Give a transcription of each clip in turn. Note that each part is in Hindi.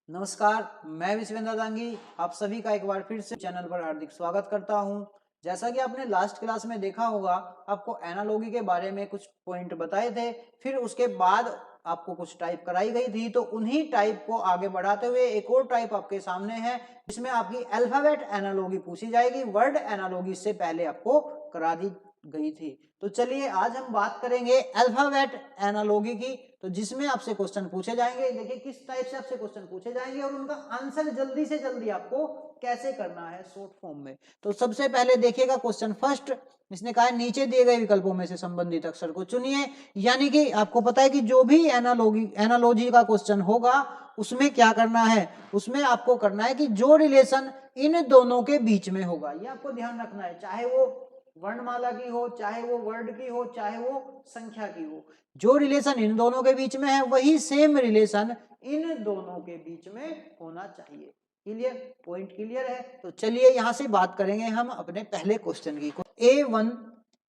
नमस्कार, मैं विश्वेंद्र दांगी आप सभी का एक बार फिर से चैनल पर हार्दिक स्वागत करता हूं। जैसा कि आपने लास्ट क्लास में देखा होगा, आपको एनालॉगी के बारे में कुछ पॉइंट बताए थे, फिर उसके बाद आपको कुछ टाइप कराई गई थी। तो उन्हीं टाइप को आगे बढ़ाते हुए एक और टाइप आपके सामने है, जिसमें आपकी अल्फाबेट एनालॉगी पूछी जाएगी। वर्ड एनालॉगी से पहले आपको करा दी गई थी। तो चलिए आज हम बात करेंगे अल्फाबेट एनालॉगी की, तो जिसमें आपसे क्वेश्चन पूछे जाएंगे। देखिए किस टाइप से आपसे क्वेश्चन पूछे जाएंगे और उनका आंसर जल्दी से जल्दी आपको कैसे करना है शॉर्ट फॉर्म में। तो सबसे पहले देखिएगा क्वेश्चन फर्स्ट, इसने कहा है नीचे दिए गए विकल्पों में से संबंधित अक्षर को चुनिए। यानी कि आपको पता है कि जो भी एनालॉजी का क्वेश्चन होगा उसमें क्या करना है, उसमें आपको करना है कि जो रिलेशन इन दोनों के बीच में होगा, ये आपको ध्यान रखना है। चाहे वो वर्णमाला की हो, चाहे वो वर्ड की हो, चाहे वो संख्या की हो, जो रिलेशन इन दोनों के बीच में है वही सेम रिलेशन इन दोनों के बीच में होना चाहिए। क्लियर, पॉइंट क्लियर है। तो चलिए यहां से बात करेंगे हम अपने पहले क्वेश्चन की। A1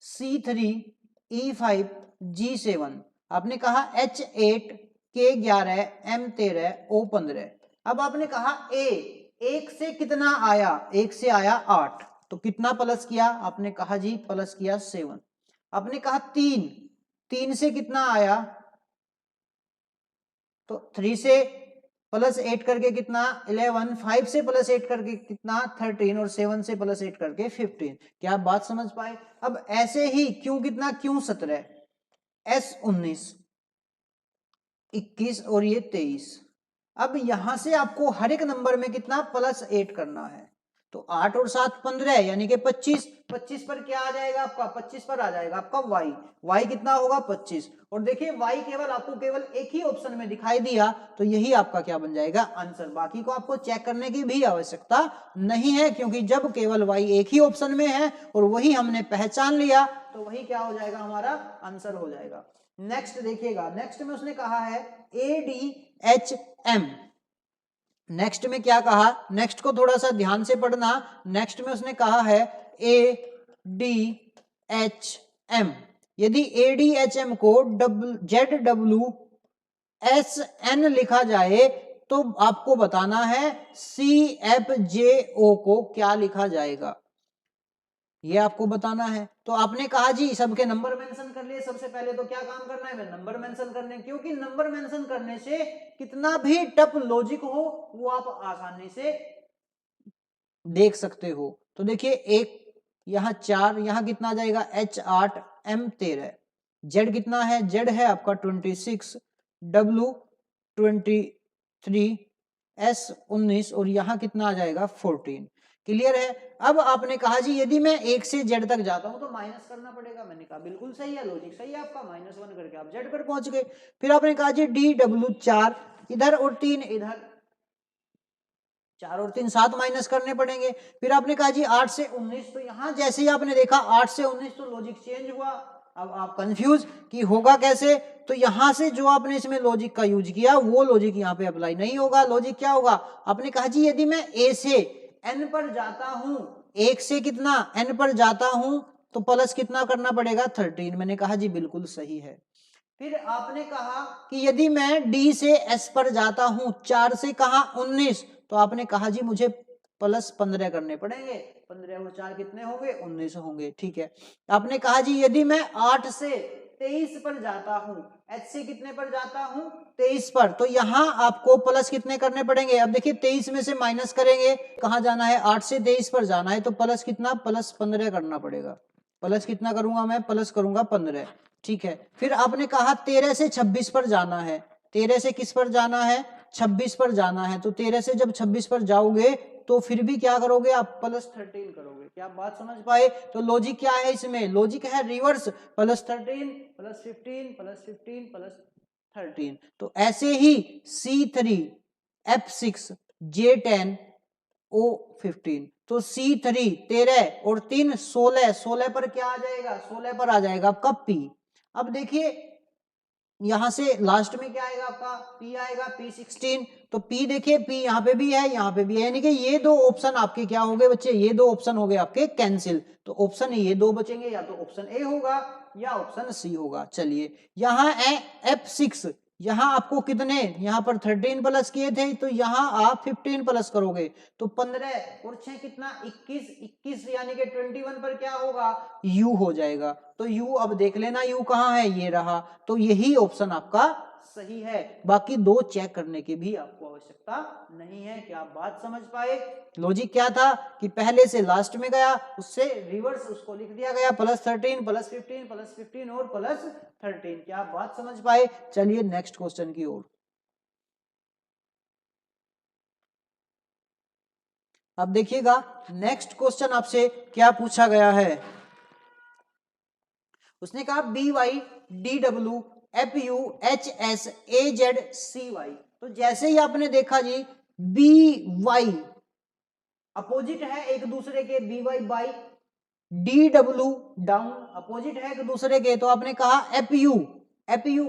C3 E5 G7, आपने कहा H8 K11 M13 O15। अब आपने कहा एक से कितना आया, एक से आया 8, तो कितना प्लस किया, आपने कहा जी प्लस किया 7। आपने कहा 3 से कितना आया, तो 3 से प्लस 8 करके कितना 11, 5 से प्लस 8 करके कितना 13 और 7 से प्लस 8 करके 15। क्या आप बात समझ पाए। अब ऐसे ही क्यों कितना, क्यों 17, S 19, 21 और ये 23। अब यहां से आपको हर एक नंबर में कितना प्लस 8 करना है। तो 8 और 7 15, यानी कि 25। 25 पर क्या आ जाएगा आपका, 25 पर आ जाएगा आपका y कितना होगा 25। और देखिए y केवल आपको केवल एक ही ऑप्शन में दिखाई दिया, तो यही आपका क्या बन जाएगा आंसर। बाकी को आपको चेक करने की भी आवश्यकता नहीं है, क्योंकि जब केवल y एक ही ऑप्शन में है और वही हमने पहचान लिया, तो वही क्या हो जाएगा, हमारा आंसर हो जाएगा। नेक्स्ट देखिएगा, नेक्स्ट में उसने कहा है ADHM। नेक्स्ट में क्या कहा, नेक्स्ट को थोड़ा सा ध्यान से पढ़ना। नेक्स्ट में उसने कहा है ADHM। यदि ADHM को ZWSN लिखा जाए तो आपको बताना है CFJO को क्या लिखा जाएगा, ये आपको बताना है। तो आपने कहा जी सबके नंबर मेंशन कर लिए। सबसे पहले तो क्या काम करना है, मैं नंबर मेंशन करने, क्योंकि नंबर मेंशन करने से कितना भी टफ लॉजिक हो वो आप आसानी से देख सकते हो। तो देखिए एक यहाँ 4, यहाँ कितना आ जाएगा H8 M13, Z कितना है, Z है आपका 26, W 23, S 19 और यहाँ कितना आ जाएगा 14। क्लियर है। अब आपने कहा जी यदि मैं 1 से Z तक जाता हूं तो माइनस करना पड़ेगा। मैंने कहा बिल्कुल सही है, लॉजिक सही है आपका, -1 करके आप Z पर पहुंच गए। फिर आपने कहा जी DW 4 इधर और 3 इधर, 4 और 3 7 माइनस करने पड़ेंगे। फिर आपने कहा जी 8 से 19, तो यहां जैसे ही आपने देखा 8 से 19 तो लॉजिक चेंज हुआ। अब आप कंफ्यूज कि होगा कैसे, तो यहां से जो आपने इसमें लॉजिक का यूज किया वो लॉजिक यहां पे अप्लाई नहीं होगा। लॉजिक क्या होगा, आपने कहा जी यदि मैं A से N पर जाता हूं, 1 से कितना N पर जाता हूं, तो प्लस कितना करना पड़ेगा 13। मैंने कहा जी बिल्कुल सही है। फिर आपने कहा कि यदि मैं डी से एस पर जाता हूं, 4 से कहा 19, तो आपने कहा जी मुझे प्लस 15 करने पड़ेंगे। 15 और 4 कितने होंगे, 19 होंगे। ठीक है। आपने कहा जी यदि मैं 8 से 23 पर जाता हूं, एच से कितने पर जाता हूं 23 पर, तो यहां आपको प्लस कितने करने पड़ेंगे। अब देखिए 23 में से माइनस करेंगे, कहां जाना है 8 से 23 पर जाना है, तो प्लस कितना, प्लस 15 करना पड़ेगा। प्लस कितना करूंगा मैं, प्लस करूंगा 15। ठीक है। फिर आपने कहा 13 से 26 पर जाना है, 13 से किस पर जाना है 26 पर जाना है, तो 13 से जब 26 पर जाओगे तो फिर भी क्या करोगे आप, +13 करोगे। क्या आप बात समझ पाए। तो लॉजिक क्या है इसमें, लॉजिक है रिवर्स, +13 +15 +15 +13। तो ऐसे ही C3 F6 J10 O15, तो C3 13 और 3 16, 16 पर क्या आ जाएगा, 16 पर आ जाएगा आपका P। अब देखिए यहां से लास्ट में क्या आएगा आपका P आएगा, P16। तो P देखिए P यहाँ पे भी है, यहाँ पे भी है, यानी कि ये दो ऑप्शन आपके क्या हो गए बच्चे, ये दो ऑप्शन हो गए आपके कैंसिल। तो ऑप्शन ये दो बचेंगे, या तो ऑप्शन ए होगा या ऑप्शन सी होगा। चलिए यहाँ है F6, यहाँ आपको कितने, यहाँ पर 13 प्लस किए थे, तो यहाँ आप 15 प्लस करोगे, तो 15 और 6 कितना 21, 21 यानी कि 21 पर क्या होगा, u हो जाएगा। तो u अब देख लेना u कहाँ है, ये रहा, तो यही ऑप्शन आपका सही है। बाकी दो चेक करने की भी आपको आवश्यकता नहीं है। क्या आप बात समझ पाए? लॉजिक क्या था कि पहले से लास्ट में गया, उससे रिवर्स उसको लिख दिया गया, +13 +15 +15 और +13। क्या आप बात समझ पाए? चलिए नेक्स्ट क्वेश्चन की ओर। अब देखिएगा नेक्स्ट क्वेश्चन आपसे क्या पूछा गया है। उसने कहा BY DW FU HS AZCY। तो जैसे ही आपने देखा जी BY अपोजिट है एक दूसरे के, BY by, DW down opposite है एक दूसरे के, तो आपने कहा FU फ्यू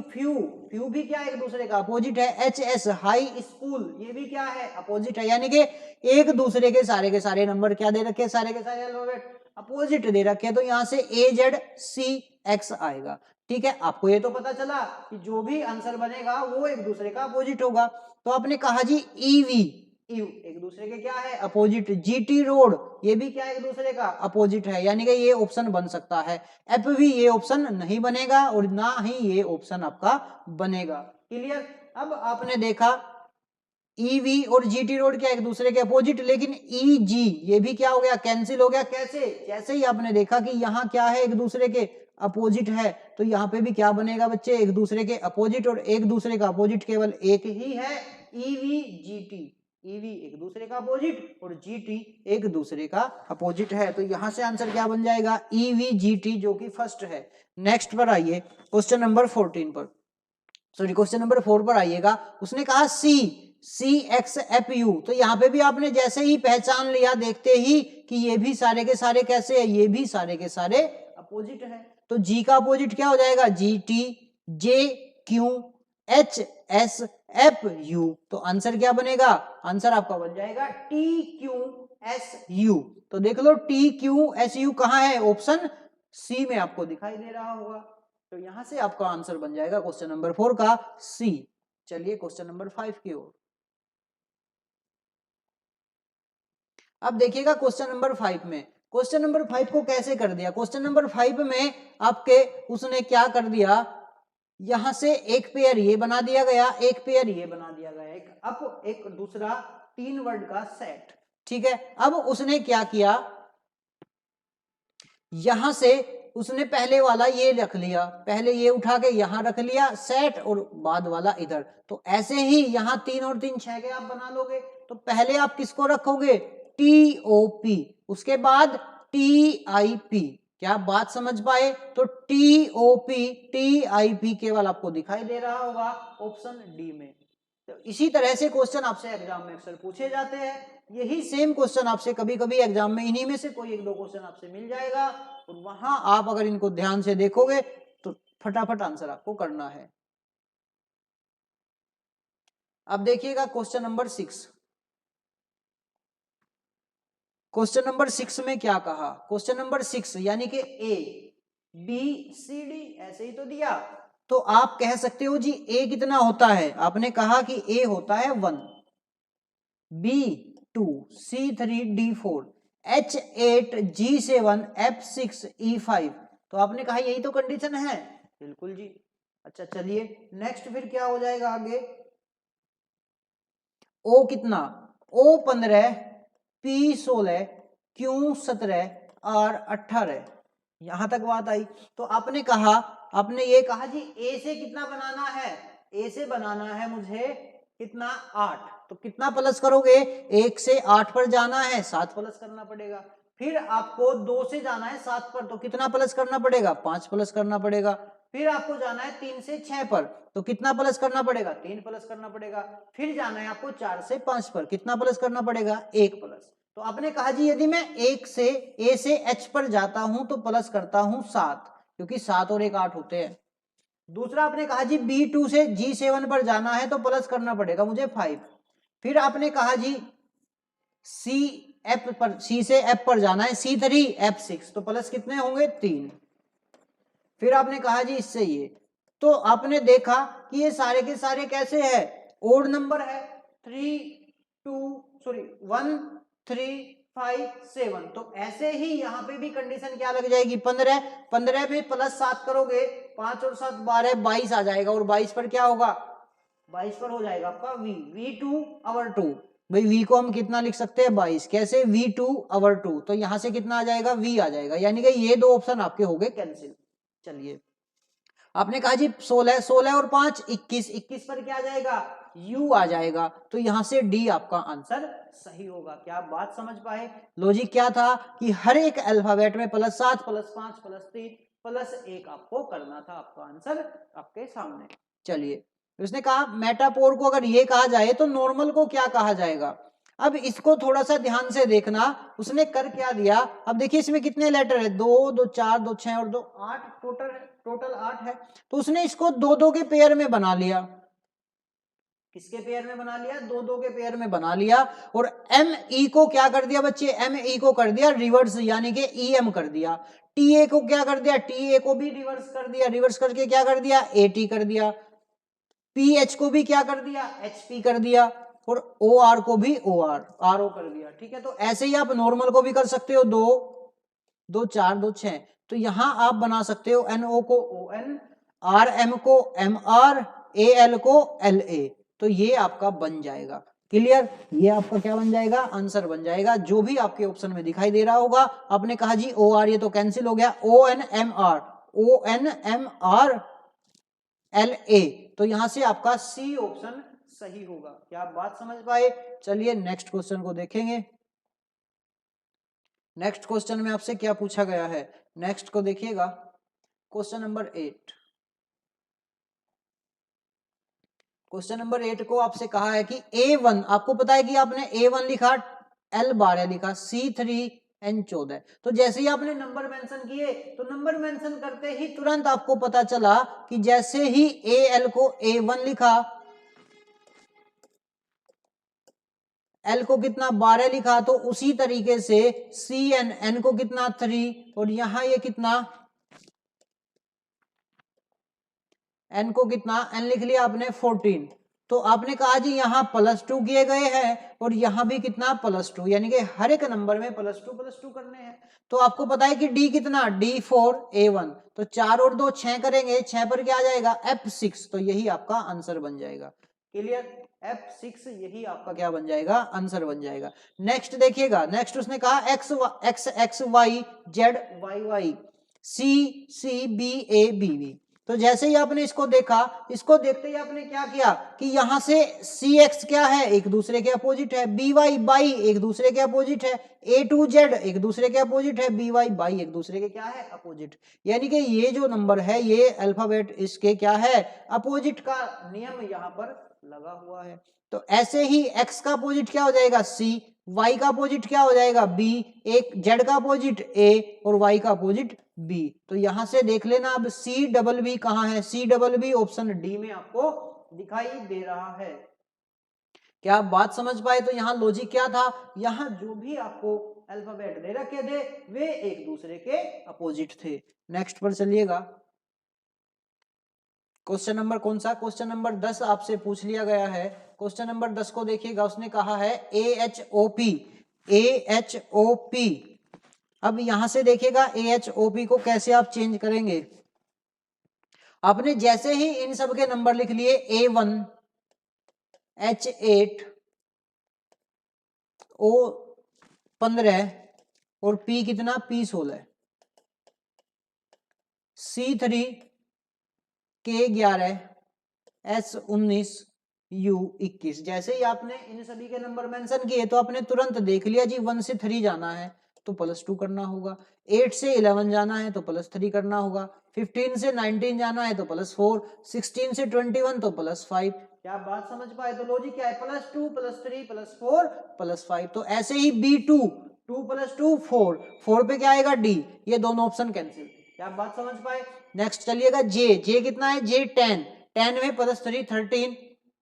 भी क्या है एक दूसरे का अपोजिट है, HS हाई स्कूल ये भी क्या है अपोजिट है, यानी कि एक दूसरे के सारे नंबर क्या दे रखे हैं, सारे के सारे अल्फाबेट अपोजिट दे रखे हैं, तो यहां से AZCX आएगा। ठीक है, आपको ये तो पता चला कि जो भी आंसर बनेगा वो एक दूसरे का अपोजिट होगा। तो आपने कहा जी EV एक दूसरे के क्या है अपोजिट, GT रोड ये भी क्या एक दूसरे का अपोजिट है, यानी कि ये ऑप्शन बन सकता है। FV ये ऑप्शन नहीं बनेगा और ना ही ये ऑप्शन आपका बनेगा। क्लियर? अब आपने देखा EV और GT रोड क्या एक दूसरे के अपोजिट, लेकिन EG ये भी क्या हो गया कैंसिल हो गया। कैसे? जैसे ही आपने देखा कि यहाँ क्या है एक दूसरे के अपोजिट है, तो यहाँ पे भी क्या बनेगा बच्चे एक दूसरे के अपोजिट, और एक दूसरे का अपोजिट केवल एक ही है EV GT। EV एक दूसरे का अपोजिट और GT एक दूसरे का अपोजिट है, तो यहां से आंसर क्या बन जाएगा EVGT जो कि फर्स्ट है। नेक्स्ट पर आइए क्वेश्चन नंबर 14 पर, सॉरी क्वेश्चन नंबर 4 पर आइएगा। उसने कहा CXFU, तो यहाँ पे भी आपने जैसे ही पहचान लिया देखते ही कि ये भी सारे के सारे कैसे है, ये भी सारे के सारे अपोजिट है, तो G का अपोजिट क्या हो जाएगा GT JQHSFU, तो आंसर क्या बनेगा, आंसर आपका बन जाएगा TQSU। तो देख लो TQSU कहाँ है, ऑप्शन सी में आपको दिखाई दे रहा होगा, तो यहां से आपका आंसर बन जाएगा क्वेश्चन नंबर 4 का सी। चलिए क्वेश्चन नंबर 5 की ओर। अब देखिएगा क्वेश्चन नंबर 5 में, क्वेश्चन नंबर 5 को कैसे कर दिया, क्वेश्चन नंबर 5 में आपके उसने क्या कर दिया, यहां से एक पेयर ये बना दिया गया, एक पेयर ये बना दिया गया, एक अप एक दूसरा 3 वर्ड का सेट। ठीक है, अब उसने क्या किया, यहां से उसने पहले वाला ये रख लिया, पहले ये उठा के यहां रख लिया सेट और बाद वाला इधर, तो ऐसे ही यहां 3 और 3 6 के आप बना लोगे। तो पहले आप किसको रखोगे TOP, उसके बाद TIP। क्या आप बात समझ पाए? तो TOP TIP केवल आपको दिखाई दे रहा होगा ऑप्शन डी में। तो इसी तरह से क्वेश्चन आपसे एग्जाम में अक्सर पूछे जाते हैं, यही सेम क्वेश्चन आपसे कभी कभी एग्जाम में इन्हीं में से कोई एक दो क्वेश्चन आपसे मिल जाएगा, और वहां आप अगर इनको ध्यान से देखोगे तो फटाफट आंसर आपको करना है। अब देखिएगा क्वेश्चन नंबर 6, क्वेश्चन नंबर 6 में क्या कहा, क्वेश्चन नंबर 6 यानी कि ABCD ऐसे ही तो दिया, तो आप कह सकते हो जी A कितना होता है, आपने कहा कि A होता है 1, B2 C3 D4 H8 G7 F6 E5, तो आपने कहा यही तो कंडीशन है, बिल्कुल जी। अच्छा चलिए नेक्स्ट फिर क्या हो जाएगा आगे, O कितना, O15 P16 Q17 R 18, यहां तक बात आई। तो आपने कहा, आपने ये कहा जी A से कितना बनाना है, A से बनाना है मुझे कितना 8, तो कितना प्लस करोगे, 1 से 8 पर जाना है 7 प्लस करना पड़ेगा, फिर आपको 2 से जाना है 7 पर, तो कितना प्लस करना पड़ेगा 5 प्लस करना पड़ेगा, फिर आपको जाना है 3 से 6 पर, तो कितना प्लस करना पड़ेगा 3 प्लस करना पड़ेगा, फिर जाना है आपको 4 से 5 पर, कितना प्लस करना पड़ेगा 1 प्लस। तो आपने कहा जी यदि मैं 1 से A से H पर जाता हूं तो प्लस करता हूं 7, क्योंकि 7 और 1 8 होते हैं। दूसरा आपने कहा जी B2 से G7 पर जाना है तो प्लस करना पड़ेगा मुझे 5, फिर आपने कहा जी C से F पर जाना है C3 F6, तो प्लस कितने होंगे 3, फिर आपने कहा जी इससे ये तो आपने देखा कि ये सारे के सारे कैसे है, ओड नंबर है, 1 3 5 7। तो ऐसे ही यहाँ पे भी कंडीशन क्या लग जाएगी, 15, 15 में +7 करोगे, 5 और 7 12, 22 आ जाएगा, और 22 पर क्या होगा, 22 पर हो जाएगा आपका V2/2। भाई V को हम कितना लिख सकते हैं, 22, कैसे, V2/2, तो यहां से कितना आ जाएगा, V आ जाएगा, यानी कि ये दो ऑप्शन आपके हो गए कैंसिल। चलिए, आपने कहा जी 16, 16 और 5 21, 21 पर क्या आ जाएगा, U आ जाएगा, तो यहां से D आपका आंसर सही होगा। क्या आप बात समझ पाए, लॉजिक क्या था कि हर एक अल्फाबेट में +7 +5 +3 +1 आपको करना था, आपका आंसर आपके सामने। चलिए, उसने कहा मेटाफोर को अगर ये कहा जाए तो नॉर्मल को क्या कहा जाएगा। अब इसको थोड़ा सा ध्यान से देखना, उसने कर क्या दिया। अब देखिए इसमें कितने लेटर है, 2 2 4 2 6 और 2 8, टोटल 8 है। तो उसने इसको 2 2 के पेयर में बना लिया। किसके पेयर में बना लिया, 2 2 के पेयर में बना लिया। और एम ई को क्या कर दिया बच्चे, एम ई को कर दिया रिवर्स, यानी कि ई एम कर दिया। टी ए को क्या कर दिया, टी ए को भी रिवर्स कर दिया, रिवर्स करके क्या कर दिया, ए टी कर दिया। पी एच को भी क्या कर दिया, एच पी कर दिया। और ओ आर को भी ओ आर आर ओ कर दिया। ठीक है, तो ऐसे ही आप नॉर्मल को भी कर सकते हो, 2 2 4 2 6। तो यहां आप बना सकते हो एन ओ को ओ एन, आर एम को एम आर, ए एल को एल ए। तो ये आपका बन जाएगा। क्लियर, ये आपका क्या बन जाएगा, आंसर बन जाएगा, जो भी आपके ऑप्शन में दिखाई दे रहा होगा। आपने कहा जी ओ आर, ये तो कैंसिल हो गया, O N M R, O N M R L A. तो यहां से आपका सी ऑप्शन सही होगा। क्या आप बात समझ पाए। चलिए नेक्स्ट क्वेश्चन को देखेंगे। नेक्स्ट क्वेश्चन में आपसे क्या पूछा गया है, नेक्स्ट को देखिएगा, क्वेश्चन नंबर 8। क्वेश्चन नंबर 8 को आपसे कहा है कि A1, आपको पता है कि आपने A1 लिखा, L12 लिखा, C3 N14। तो जैसे ही आपने नंबर मेंशन किए, तो नंबर मेंशन करते ही तुरंत आपको पता चला कि जैसे ही AL को A1 लिखा, L को कितना 12 लिखा, तो उसी तरीके से CN, N को कितना 3, और यहां ये कितना, N को कितना, N लिख लिया आपने 14। तो आपने कहा जी यहाँ +2 किए गए हैं, और यहाँ भी कितना +2, यानी कि हर एक नंबर में +2 करने हैं। तो आपको पता है कि D कितना, D4 A1, तो 4 और 2 6 करेंगे, 6 पर क्या आ जाएगा, F6। तो यही आपका आंसर बन जाएगा। क्लियर, F6 यही आपका क्या बन जाएगा, आंसर बन जाएगा। नेक्स्ट देखिएगा, नेक्स्ट उसने कहा X X Y Z Y Y C C B A B B। तो जैसे ही आपने इसको देखा, इसको देखते ही आपने क्या किया कि यहां से CX क्या है, एक दूसरे के अपोजिट है, BY बाई एक दूसरे के अपोजिट है, A2Z एक दूसरे के अपोजिट है, BY बाई एक दूसरे के क्या है, अपोजिट। यानी कि ये जो नंबर है, ये अल्फाबेट इसके क्या है, अपोजिट का नियम यहां पर लगा हुआ है। तो ऐसे ही X का अपोजिट क्या हो जाएगा, C, Y का अपोजिट क्या हो जाएगा, B, एक Z का अपोजिट A, और Y का अपोजिट B। तो यहां से देख लेना, अब CBB कहां है, CBB ऑप्शन डी में आपको दिखाई दे रहा है। क्या आप बात समझ पाए। तो यहाँ लॉजिक क्या था, यहाँ जो भी आपको अल्फाबेट दे रखे थे, वे एक दूसरे के अपोजिट थे। नेक्स्ट पर चलिएगा, क्वेश्चन नंबर कौन सा, क्वेश्चन नंबर 10 आपसे पूछ लिया गया है। क्वेश्चन नंबर 10 को देखिएगा, उसने कहा है AHOP, AHOP। अब यहां से देखिएगा AHOP को कैसे आप चेंज करेंगे। आपने जैसे ही इन सब के नंबर लिख लिए, A1 H8 O15 और P कितना, P16, C3 K11 S19 U21। जैसे ही आपने इन सभी के नंबर मेंशन किए, तो आपने तुरंत देख लिया जी 1 से 3 जाना है तो +2 करना होगा, 8 से 11 जाना है तो +3 करना होगा, 15 से 19 जाना है तो +4, 16 से 21 तो +5। क्या आप बात समझ पाए। तो लॉजिक क्या है, +2 +3 +4 +5। तो ऐसे ही B2, 2 + 2 4, 4 पे क्या आएगा, D। ये दोनों ऑप्शन कैंसिल। क्या आप बात समझ पाए। नेक्स्ट चलिएगा, J कितना है, J10, 10 में +3 13,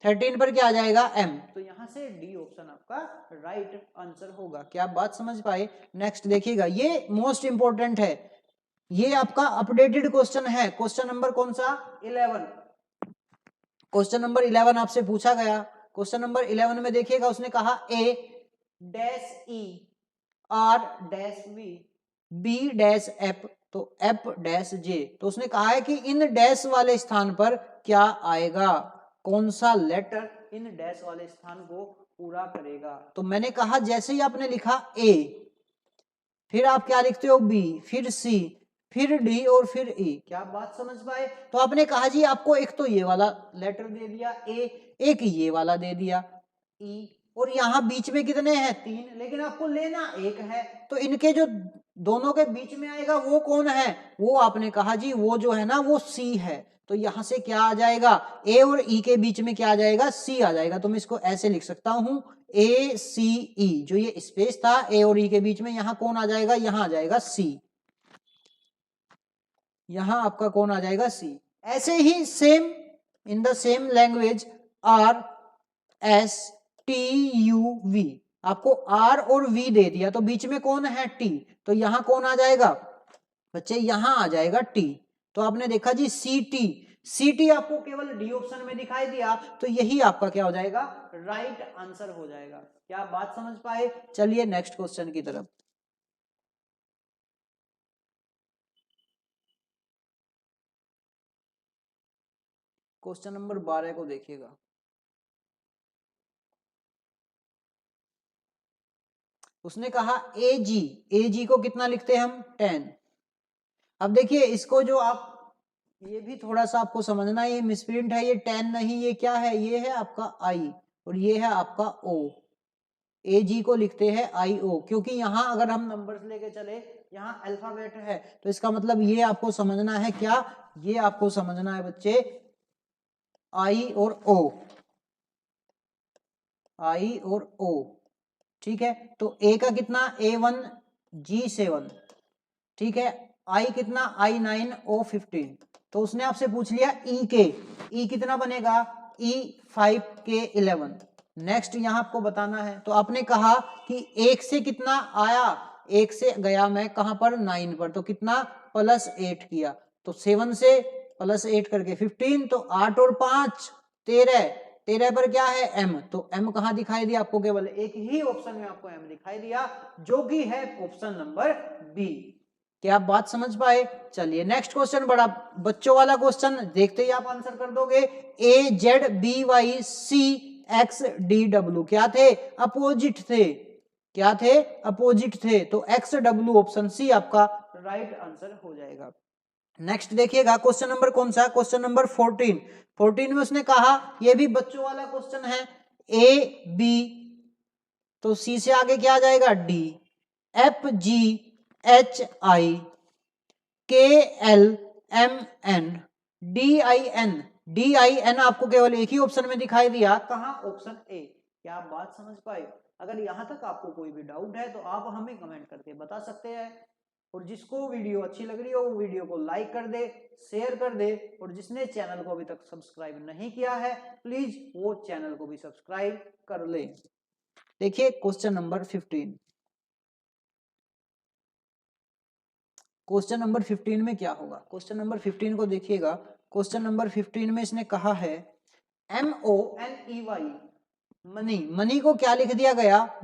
13 पर क्या आ जाएगा, M। तो यहां से डी ऑप्शन आपका राइट आंसर होगा। क्या आप बात समझ पाए। नेक्स्ट देखिएगा, ये मोस्ट इंपोर्टेंट है, ये आपका अपडेटेड क्वेश्चन है। क्वेश्चन नंबर कौन सा? 11। क्वेश्चन नंबर 11 आपसे पूछा गया। क्वेश्चन नंबर 11 में देखिएगा, उसने कहा A dash E R dash V B dash F तो एफ डैश जे। तो उसने कहा है कि इन डैश वाले स्थान पर क्या आएगा, कौन सा लेटर इन डैश वाले स्थान को पूरा करेगा। तो मैंने कहा जैसे ही आपने लिखा ए, फिर आप क्या लिखते हो? बी, फिर सी, फिर डी और फिर ई। क्या बात समझ पाए? तो आपने कहा जी आपको एक तो ये वाला लेटर दे दिया ए, एक ये वाला दे दिया ई, और यहाँ बीच में कितने हैं? 3, लेकिन आपको लेना एक है। तो इनके जो दोनों के बीच में आएगा वो कौन है? वो आपने कहा जी वो जो है ना वो सी है। तो यहां से क्या आ जाएगा? ए और ई के बीच में क्या आ जाएगा? सी आ जाएगा। तो मैं इसको ऐसे लिख सकता हूं ए सी ई, जो ये स्पेस था ए और ई के बीच में, यहां कौन आ जाएगा? यहां आ जाएगा सी। यहां आपका कौन आ जाएगा? सी। ऐसे ही same in the same language R S T U V, आपको आर और वी दे दिया तो बीच में कौन है? टी। तो यहां कौन आ जाएगा बच्चे? यहां आ जाएगा टी। तो आपने देखा जी सी टी, सी टी आपको केवल डी ऑप्शन में दिखाई दिया, तो यही आपका क्या हो जाएगा? राइट आंसर हो जाएगा। क्या बात समझ पाए? चलिए नेक्स्ट क्वेश्चन की तरफ। क्वेश्चन नंबर 12 को देखिएगा। उसने कहा ए जी को कितना लिखते हैं हम? 10। अब देखिए इसको जो आप, ये भी थोड़ा सा आपको समझना, ये मिसप्रिंट है, ये 10 नहीं, ये क्या है? ये है आपका आई और ये है आपका ओ। ए जी को लिखते हैं आई ओ, क्योंकि यहां अगर हम नंबर्स लेके चले, यहाँ अल्फाबेट है, तो इसका मतलब ये आपको समझना है क्या? ये आपको समझना है बच्चे आई और ओ, आई और ओ। ठीक है, तो ए का कितना? A1 G7। ठीक है, आई कितना? I9 O15। तो उसने आपसे पूछ लिया ई के, ई कितना बनेगा? E5K11। नेक्स्ट यहां आपको बताना है। तो आपने कहा कि एक से कितना आया? एक से गया मैं कहां पर? 9 पर। तो कितना? +8 किया। तो 7 से +8 करके 15, तो 8 और 5 13। 13 पर क्या है? एम। तो एम कहां दिखाई दिया आपको? केवल एक ही ऑप्शन में आपको एम दिखाई दिया, जो कि है ऑप्शन नंबर बी। क्या आप बात समझ पाए? चलिए नेक्स्ट क्वेश्चन, बड़ा बच्चों वाला क्वेश्चन, देखते ही आप आंसर कर दोगे। A Z B Y C X D W क्या थे? अपोजिट थे। क्या थे? अपोजिट थे। तो एक्स डब्ल्यू ऑप्शन सी आपका राइट आंसर हो जाएगा। नेक्स्ट देखिएगा क्वेश्चन नंबर कौन सा? Question number 14। 14 में उसने कहा, यह भी बच्चों वाला क्वेश्चन है, ए बी तो सी से आगे क्या आ जाएगा? D, F G H I K L M N D I N. D I N आपको केवल एक ही ऑप्शन में दिखाई दिया, कहां? Option A. क्या आप बात समझ पाए? अगर यहां तक आपको कोई भी डाउट है तो आप हमें कमेंट करके बता सकते हैं। और जिसको वीडियो अच्छी लग रही हो वो वीडियो को लाइक कर दे, शेयर कर दे, और जिसने चैनल को अभी तक सब्सक्राइब नहीं किया है प्लीज वो चैनल को भी सब्सक्राइब कर ले। देखिए क्वेश्चन नंबर 15। क्वेश्चन नंबर 15 में क्या होगा? क्वेश्चन नंबर 15 को देखिएगा। क्वेश्चन नंबर 15 में इसने कहा है MONEY, मनी। मनी को क्या लिख दिया गया?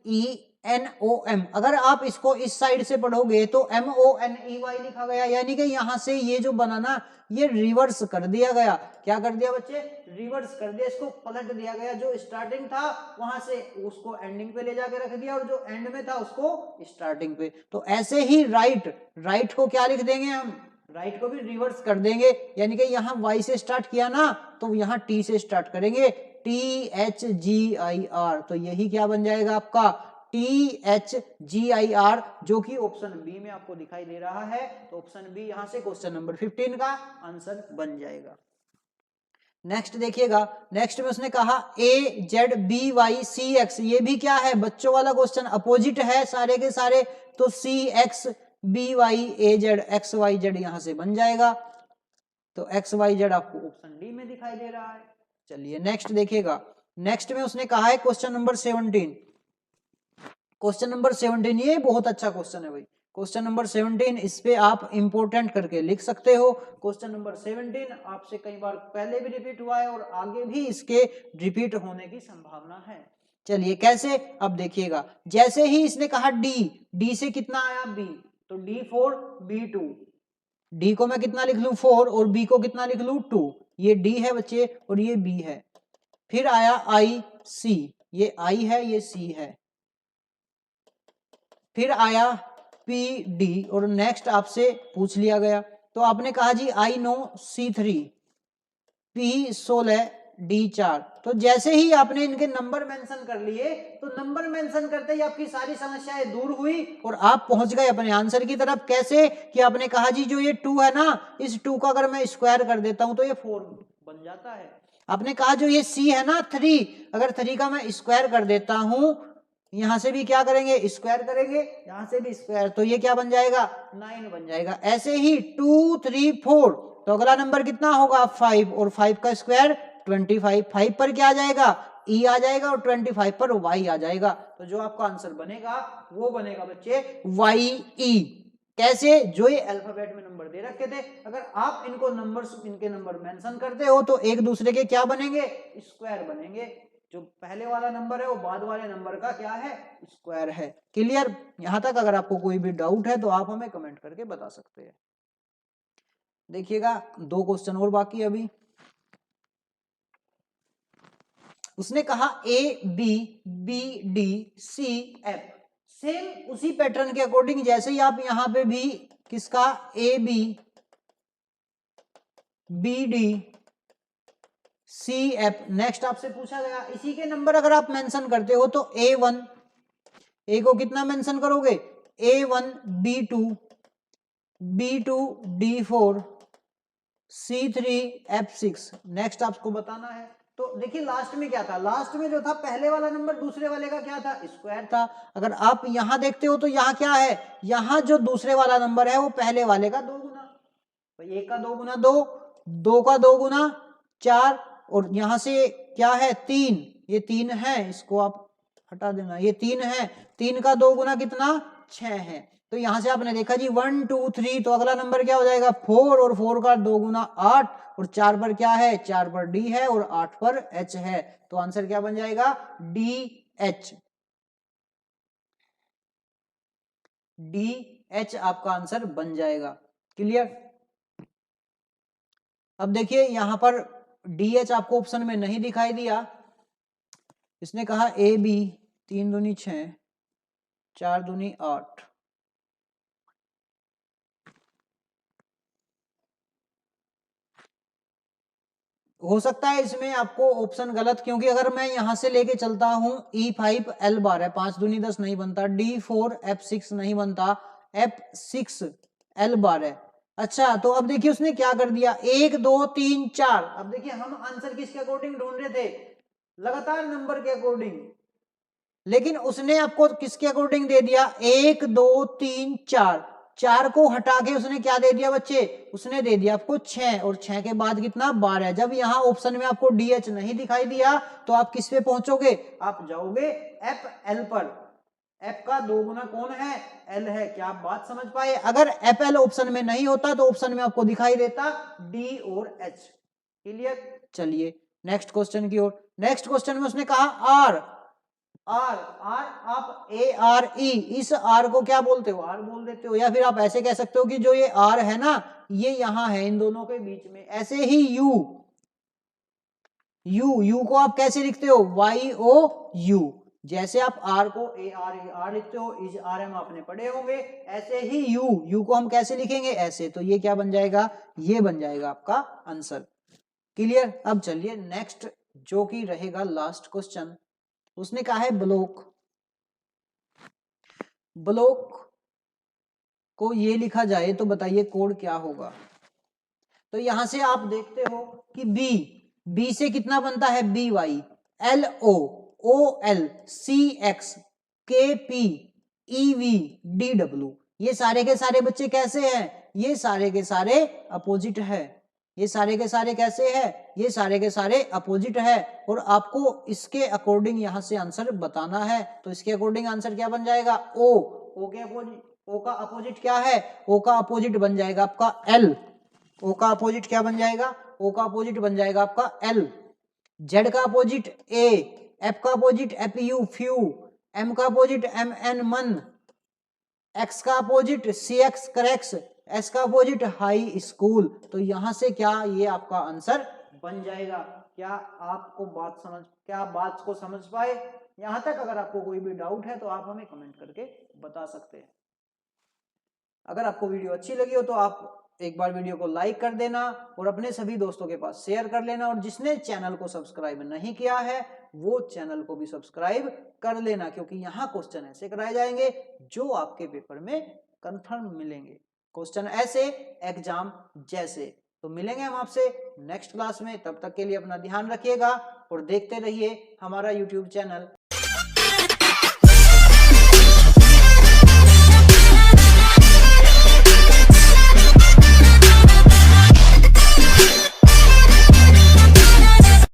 YENOM। अगर आप इसको इस साइड से पढ़ोगे तो MONEY लिखा गया, यानी कि यहां से ये जो बना ना, ये रिवर्स कर दिया गया। क्या कर दिया बच्चे? रिवर्स कर दिया, इसको पलट दिया गया। जो स्टार्टिंग था वहां से उसको एंडिंग पे ले जाके रख दिया, और जो एंड में था उसको स्टार्टिंग पे। तो ऐसे ही राइट को क्या लिख देंगे हम? राइट को भी रिवर्स कर देंगे, यानी कि यहाँ Y से स्टार्ट किया ना, तो यहाँ T से स्टार्ट करेंगे, THGIR। तो यही क्या बन जाएगा आपका? THGIR, जो कि ऑप्शन बी में आपको दिखाई दे रहा है। तो ऑप्शन बी यहां से क्वेश्चन नंबर 15 का आंसर बन जाएगा। नेक्स्ट देखिएगा। नेक्स्ट में उसने कहा AZBYCX, ये भी क्या है? बच्चों वाला क्वेश्चन, अपोजिट है सारे के सारे। तो CXBYAZ XYZ यहां से बन जाएगा। तो XYZ आपको ऑप्शन डी में दिखाई दे रहा है। चलिए नेक्स्ट देखिएगा। नेक्स्ट में उसने कहा है क्वेश्चन नंबर 17। क्वेश्चन नंबर 17 ये बहुत अच्छा क्वेश्चन है भाई। क्वेश्चन नंबर 17, इस पे आप इंपोर्टेंट करके लिख सकते हो। क्वेश्चन नंबर 17 आपसे कई बार पहले भी रिपीट हुआ है और आगे भी इसके रिपीट होने की संभावना है। चलिए कैसे, अब देखिएगा, जैसे ही इसने कहा डी से कितना आया बी, तो D4 B2, डी को मैं कितना लिख लूं 4 और बी को कितना लिख लूं 2, ये डी है बच्चे और ये बी है। फिर आया आई सी, ये आई है ये सी है। फिर आया पी डी और नेक्स्ट आपसे पूछ लिया गया, तो आपने कहा जी I know C3 P16 D4। तो जैसे ही आपने इनके नंबर मेंशन कर लिए, तो नंबर मेंशन करते ही आपकी सारी समस्याएं दूर हुई और आप पहुंच गए अपने आंसर की तरफ। कैसे कि आपने कहा जी जो ये 2 है ना, इस 2 का अगर मैं स्क्वायर कर देता हूं तो ये 4 बन जाता है। आपने कहा जो ये C है ना 3, अगर 3 का मैं स्क्वायर कर देता हूं, यहां से भी क्या करेंगे स्क्वायर करेंगे, यहां से भी स्क्वायर, तो ये क्या बन जाएगा 9 बन जाएगा। ऐसे ही 2 3 4, तो अगला नंबर कितना होगा 5 और 5 का स्क्वायर 25, 5 पर क्या आ जाएगा ई आ जाएगा और 25 पर वाई आ जाएगा। तो जो आपका आंसर बनेगा वो बनेगा बच्चे वाई ई। कैसे, जो ये अल्फाबेट में नंबर दे रखे थे, अगर आप इनको इनके नंबर मेंशन करते हो तो एक दूसरे के क्या बनेंगे स्क्वायर बनेंगे। जो पहले वाला नंबर है वो बाद वाले नंबर का क्या है स्क्वायर है। क्लियर, यहां तक अगर आपको कोई भी डाउट है तो आप हमें कमेंट करके बता सकते हैं। देखिएगा 2 क्वेश्चन और बाकी अभी। उसने कहा A B B D C F, same उसी पैटर्न के अकॉर्डिंग जैसे ही आप यहां पे भी किसका A B B D C F, next आपसे पूछा गया इसी के नंबर अगर आप मेंशन करते हो तो A1, ए को कितना मेंशन करोगे A1 B2 B2 D4 C3 F6, next आपको बताना है। तो देखिए लास्ट में क्या था, लास्ट में जो था पहले वाला नंबर दूसरे वाले का क्या था स्क्वायर था। अगर आप यहां देखते हो तो यहां क्या है, यहां जो दूसरे वाला नंबर है वो पहले वाले का 2 गुना, तो 1 का 2 गुना 2, 2 का 2 गुना 4, और यहां से क्या है 3, ये 3 है, इसको आप हटा देना, ये 3 है, 3 का 2 गुना कितना 6 है। तो यहां से आपने देखा जी 1 2 3, तो अगला नंबर क्या हो जाएगा 4, और 4 का 2 गुना 8, और 4 पर क्या है 4 पर डी है और 8 पर एच है। तो आंसर क्या बन जाएगा डी एच, डी एच आपका आंसर बन जाएगा। क्लियर, अब देखिए यहां पर डी एच आपको ऑप्शन में नहीं दिखाई दिया। इसने कहा ए बी 3 दूनी 6 4 दूनी 8, हो सकता है इसमें आपको ऑप्शन गलत, क्योंकि अगर मैं यहां से लेके चलता हूं E5 L बार है, 5 दूनी 10 नहीं बनता, D4 F6 नहीं बनता, F6 L बार है। अच्छा तो अब देखिए उसने क्या कर दिया 1 2 3 4, अब देखिए हम आंसर किसके अकॉर्डिंग ढूंढ रहे थे लगातार नंबर के अकॉर्डिंग, लेकिन उसने आपको किसके अकॉर्डिंग दे दिया 1 2 3 4, 4 को हटा के उसने क्या दे दिया बच्चे, उसने दे दिया आपको 6, और 6 के बाद कितना 12। जब यहाँ ऑप्शन में आपको DH नहीं दिखाई दिया तो आप किस पे पहुंचोगे, आप जाओगे FL पर। F का 2 गुना कौन है L है, क्या आप बात समझ पाए। अगर FL ऑप्शन में नहीं होता तो ऑप्शन में आपको दिखाई देता D और H। क्लियर, चलिए नेक्स्ट क्वेश्चन की ओर। नेक्स्ट क्वेश्चन में उसने कहा आर आर आर, आप ए आर ई, इस आर को क्या बोलते हो आर बोल देते हो, या फिर आप ऐसे कह सकते हो कि जो ये आर है ना ये यहां है इन दोनों के बीच में। ऐसे ही यू, यू को आप कैसे लिखते हो वाई ओ यू, जैसे आप आर को ए आर लिखते हो, इस आर एम आपने पढ़े होंगे, ऐसे ही यू को हम कैसे लिखेंगे ऐसे, तो ये क्या बन जाएगा ये बन जाएगा आपका आंसर। क्लियर, अब चलिए नेक्स्ट जो कि रहेगा लास्ट क्वेश्चन। उसने कहा है ब्लॉक, ब्लॉक को ये लिखा जाए तो बताइए कोड क्या होगा। तो यहां से आप देखते हो कि बी से कितना बनता है B Y, L O L C X K P E V D W, ये सारे के सारे बच्चे कैसे हैं, ये सारे के सारे अपोजिट है, ये सारे के सारे कैसे है, ये सारे के सारे अपोजिट है, और आपको इसके अकॉर्डिंग यहां से आंसर बताना है। तो इसके अकॉर्डिंग आंसर क्या बन जाएगा ओ के ओ का अपोजिट क्या है, ओ का अपोजिट बन जाएगा आपका एल। ओ का अपोजिट क्या बन जाएगा, ओ का अपोजिट बन जाएगा आपका एल। जेड का अपोजिट ए, एफ का opposite F U few, M का opposite M N man, X का अपोजिट सी एक्स करेक्स, एस का अपोजिट हाई स्कूल। तो यहां से क्या ये आपका आंसर बन जाएगा। क्या आपको बात समझ, क्या आप बात को समझ पाए यहां तक? अगर आपको कोई भी डाउट है तो आप हमें कमेंट करके बता सकते हैं। अगर आपको वीडियो अच्छी लगी हो तो आप एक बार वीडियो को लाइक कर देना और अपने सभी दोस्तों के पास शेयर कर लेना, और जिसने चैनल को सब्सक्राइब नहीं किया है वो चैनल को भी सब्सक्राइब कर लेना, क्योंकि यहाँ क्वेश्चन ऐसे कराए जाएंगे जो आपके पेपर में कंफर्म मिलेंगे, क्वेश्चन ऐसे, एग्जाम जैसे। तो मिलेंगे हम आपसे नेक्स्ट क्लास में, तब तक के लिए अपना ध्यान रखिएगा और देखते रहिए हमारा यूट्यूब चैनल